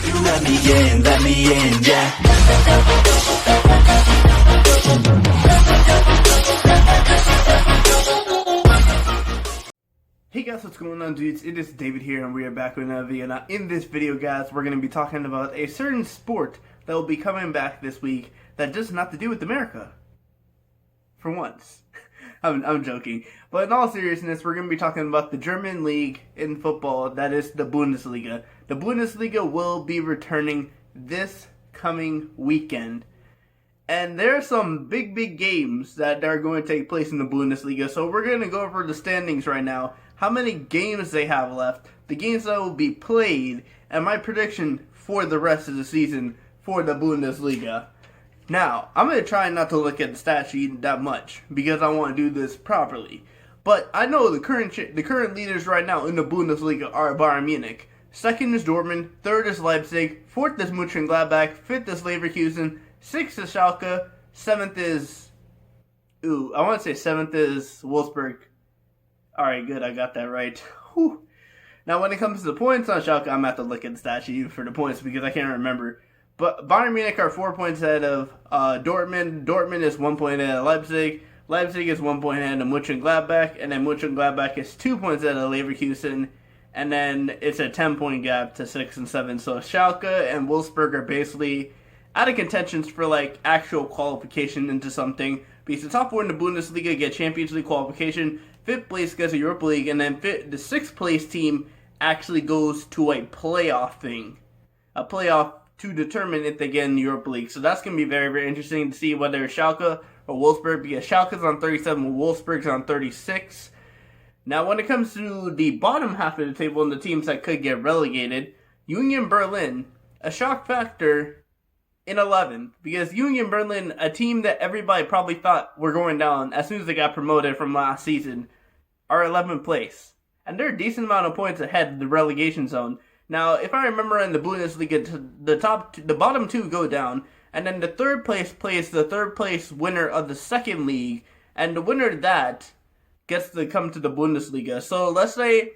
You let me in, yeah. Hey guys, what's going on, dudes? It is David here, and we are back with another video. Now, in this video, guys, we're going to be talking about a certain sport that will be coming back this week that does not have to do with America. For once. I'm joking. But in all seriousness, we're going to be talking about the German league in football, that is the Bundesliga. The Bundesliga will be returning this coming weekend. And there are some big games that are going to take place in the Bundesliga. So we're going to go over the standings right now, how many games they have left, the games that will be played, and my prediction for the rest of the season for the Bundesliga. Now, I'm going to try not to look at the stat sheet that much because I want to do this properly. But I know the current leaders right now in the Bundesliga are Bayern Munich. Second is Dortmund, third is Leipzig, fourth is Mönchengladbach, fifth is Leverkusen, sixth is Schalke, seventh is Wolfsburg. Alright, good, I got that right. Whew. Now, when it comes to the points on Schalke, I'm going to have to look at the stat sheet for the points because I can't remember. But Bayern Munich are 4 points ahead of Dortmund. Dortmund is 1 point ahead of Leipzig. Leipzig is 1 point ahead of Mönchengladbach. And then Mönchengladbach is 2 points ahead of Leverkusen. And then it's a 10-point gap to 6 and 7. So Schalke and Wolfsburg are basically out of contentions for like actual qualification into something. Because the top four in the Bundesliga get Champions League qualification. Fifth place gets a Europa League. And then the sixth place team actually goes to a playoff thing. A playoff to determine if they get in the Europa League. So that's going to be very interesting to see whether Schalke or Wolfsburg, because Schalke's on 37, Wolfsburg's on 36. Now, when it comes to the bottom half of the table and the teams that could get relegated, Union Berlin, a shock factor in 11th, because Union Berlin, a team that everybody probably thought were going down as soon as they got promoted from last season, are 11th place. And they're a decent amount of points ahead of the relegation zone. Now, if I remember in the Bundesliga, the bottom two go down, and then the third place plays the third place winner of the second league, and the winner of that gets to come to the Bundesliga. So let's say,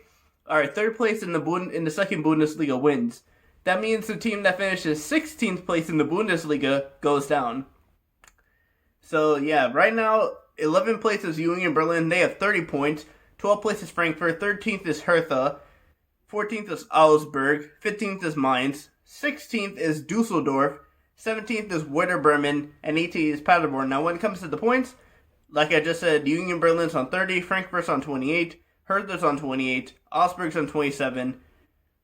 alright, third place in the second Bundesliga wins. That means the team that finishes 16th place in the Bundesliga goes down. So yeah, right now, 11th place is Union Berlin. They have 30 points. 12th place is Frankfurt. 13th is Hertha. 14th is Augsburg, 15th is Mainz, 16th is Dusseldorf, 17th is Werder Bremen, and 18th is Paderborn. Now, when it comes to the points, like I just said, Union Berlin's on 30, Frankfurt's on 28, Hertha's on 28, Augsburg's on 27,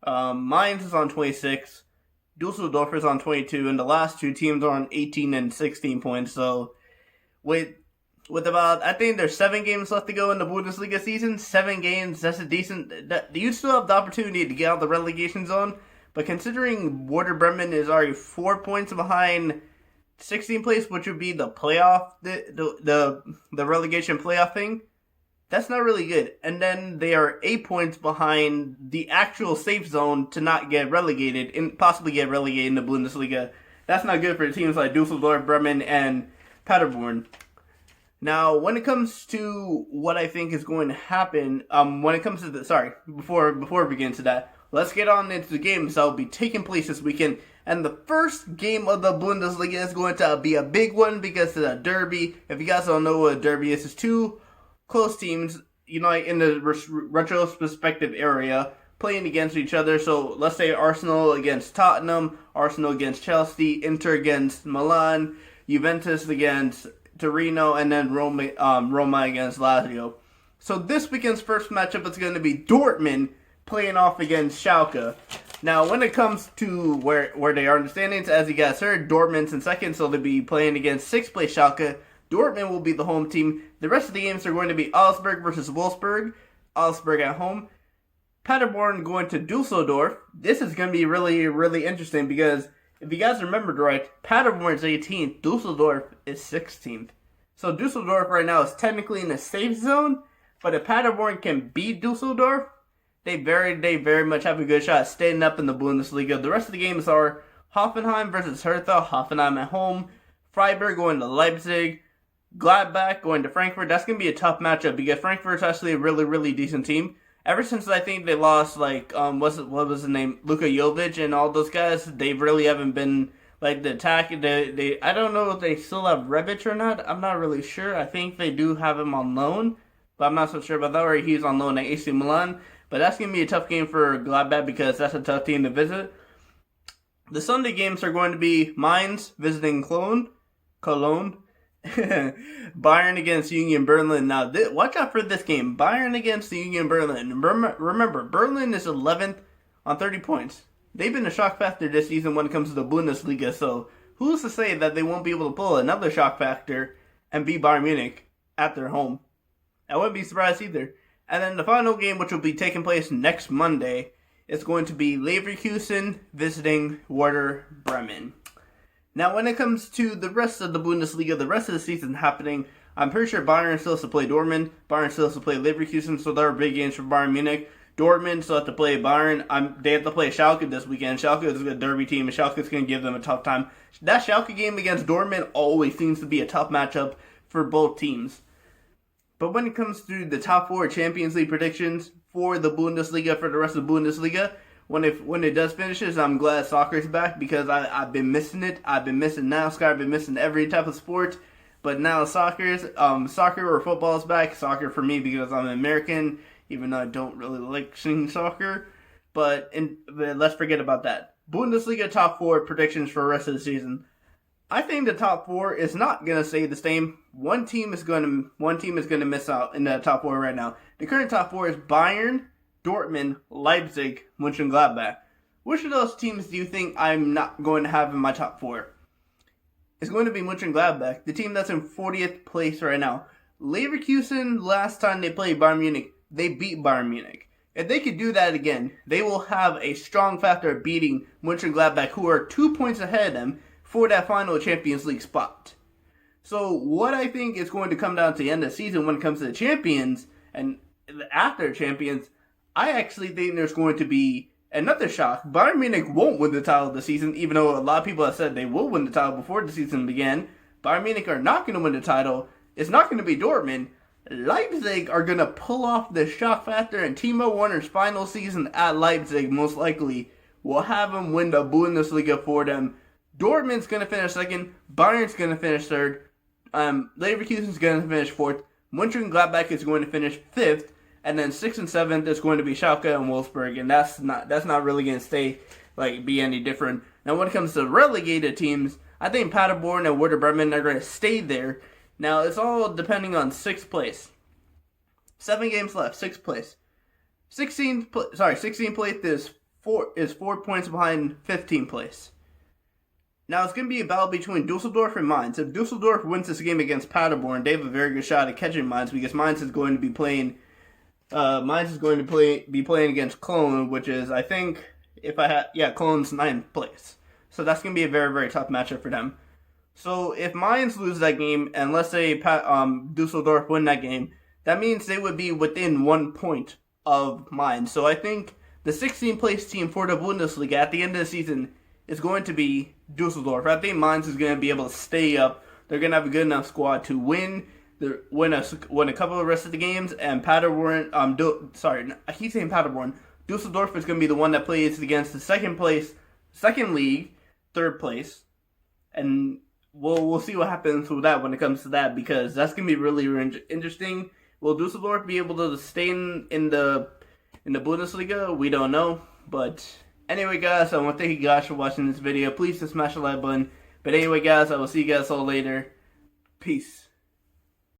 Mainz is on 26, Dusseldorf is on 22, and the last two teams are on 18 and 16 points. So, with about, I think there's 7 games left to go in the Bundesliga season. 7 games, that's a decent... You still have the opportunity to get out of the relegation zone. But considering Werder Bremen is already 4 points behind 16th place, which would be the playoff, the relegation playoff thing, that's not really good. And then they are 8 points behind the actual safe zone to not get relegated, and possibly get relegated in the Bundesliga. That's not good for teams like Dusseldorf, Bremen, and Paderborn. Now, when it comes to what I think is going to happen, when it comes to before we get into that, let's get on into the games that will be taking place this weekend. And the first game of the Bundesliga is going to be a big one because it's a derby. If you guys don't know what a derby is, it's two close teams unite in the retrospective area playing against each other. So let's say Arsenal against Tottenham, Arsenal against Chelsea, Inter against Milan, Juventus against Torino, and then Roma against Lazio. So this weekend's first matchup is going to be Dortmund playing off against Schalke. Now, when it comes to where they are in the standings, as you guys heard, Dortmund's in second, so they'll be playing against 6th place Schalke. Dortmund will be the home team. The rest of the games are going to be Augsburg versus Wolfsburg. Augsburg at home. Paderborn going to Dusseldorf. This is going to be really interesting because if you guys remembered right, Paderborn is 18th, Dusseldorf is 16th. So Dusseldorf right now is technically in the safe zone, but if Paderborn can beat Dusseldorf, they very much have a good shot at staying up in the Bundesliga. The rest of the games are Hoffenheim versus Hertha, Hoffenheim at home, Freiburg going to Leipzig, Gladbach going to Frankfurt. That's going to be a tough matchup because Frankfurt's actually a really decent team. ever since I think they lost what was the name, Luka Jovic and all those guys, they really haven't been like the attack. They I don't know if they still have Rebic or not. I'm not really sure. I think they do have him on loan, but I'm not so sure about that. Or he's on loan at AC Milan. But that's gonna be a tough game for Gladbach because that's a tough team to visit. The Sunday games are going to be Mainz visiting Cologne. Bayern against Union Berlin. Now, watch out for this game. Bayern against the Union Berlin. Remember, Berlin is 11th on 30 points. They've been a shock factor this season when it comes to the Bundesliga, so who's to say that they won't be able to pull another shock factor and beat Bayern Munich at their home? I wouldn't be surprised either. And then the final game, which will be taking place next Monday, is going to be Leverkusen visiting Werder Bremen. Now, when it comes to the rest of the Bundesliga, the rest of the season happening, I'm pretty sure Bayern still has to play Dortmund. Bayern still has to play Leverkusen, so there are big games for Bayern Munich. Dortmund still have to play Bayern. They have to play Schalke this weekend. Schalke is a derby team, and Schalke is going to give them a tough time. That Schalke game against Dortmund always seems to be a tough matchup for both teams. But when it comes to the top 4 Champions League predictions for the Bundesliga, for the rest of the Bundesliga, when it does finishes, I'm glad soccer's back because I've been missing it. I've been missing NASCAR. I've been missing every type of sport. But now soccer or football is back. Soccer for me because I'm an American, even though I don't really like seeing soccer. But let's forget about that. Bundesliga top 4 predictions for the rest of the season. I think the top 4 is not gonna stay the same. One team is gonna miss out in the top 4 right now. The current top 4 is Bayern, Dortmund, Leipzig, Mönchengladbach. Which of those teams do you think I'm not going to have in my top 4? It's going to be Mönchengladbach, the team that's in 40th place right now. Leverkusen, last time they played Bayern Munich, they beat Bayern Munich. If they could do that again, they will have a strong factor of beating Mönchengladbach, who are 2 points ahead of them, for that final Champions League spot. So what I think is going to come down to the end of the season when it comes to the champions and after champions, I actually think there's going to be another shock. Bayern Munich won't win the title this season, even though a lot of people have said they will win the title before the season began. Bayern Munich are not going to win the title. It's not going to be Dortmund. Leipzig are going to pull off the shock factor, and Timo Werner's final season at Leipzig most likely will have him win the Bundesliga for them. Dortmund's going to finish second. Bayern's going to finish third. Leverkusen's going to finish fourth. Mönchengladbach is going to finish fifth. And then 6th and 7th is going to be Schalke and Wolfsburg. And that's not really going to be any different. Now, when it comes to relegated teams, I think Paderborn and Werder Bremen are going to stay there. Now, it's all depending on 6th place. 7 games left, 6th place. 16th place is 4 points behind 15th place. Now, it's going to be a battle between Dusseldorf and Mainz. If Dusseldorf wins this game against Paderborn, they have a very good shot at catching Mainz because Mainz is going to be playing against Cologne, which is, I think, Cologne's 9th place. So that's going to be a very, very tough matchup for them. So if Mainz lose that game, and let's say Dusseldorf win that game, that means they would be within 1 point of Mainz. So I think the 16th place team for the Bundesliga at the end of the season is going to be Dusseldorf. I think Mainz is going to be able to stay up. They're going to have a good enough squad to win a couple of the rest of the games. And Paderborn, I keep saying Paderborn. Dusseldorf is going to be the one that plays against the second league, 3rd place, and we'll see what happens with that when it comes to that, because that's going to be really, really interesting. Will Dusseldorf be able to stay in the Bundesliga? We don't know, but anyway, guys, I want to thank you guys for watching this video. Please just smash the like button. But anyway, guys, I will see you guys all later. Peace.